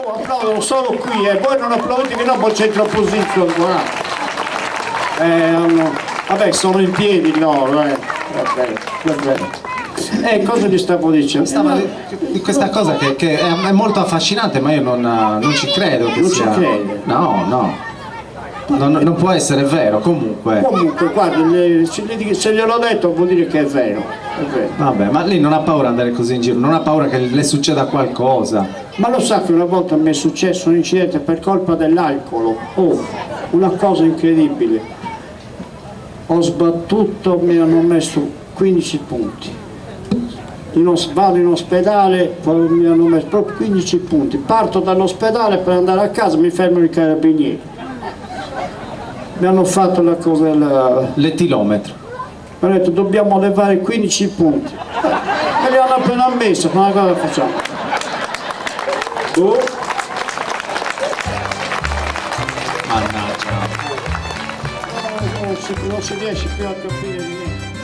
Oh, applaudono solo qui, voi non applaudite, no, poi c'è troppo zitto qua. Vabbè, sono in piedi loro, vabbè. Cosa gli stavo dicendo? Di questa cosa che è molto affascinante, ma io non ci credo che non sia. ci crede? No. Non può essere vero, comunque. Comunque, guardi, se gliel'ho detto vuol dire che è vero. Vabbè, ma lei non ha paura di andare così in giro, non ha paura che le succeda qualcosa. Ma lo sa che una volta mi è successo un incidente per colpa dell'alcol? Oh, una cosa incredibile. Ho sbattuto, mi hanno messo 15 punti. Vado in ospedale, poi mi hanno messo proprio 15 punti. Parto dall'ospedale per andare a casa, mi fermano i carabinieri. Mi hanno fatto la cosa l'etilometro. Mi hanno detto dobbiamo levare 15 punti. Me li hanno appena messo, ma cosa facciamo? Mannaggia. Non si riesce più a capire niente.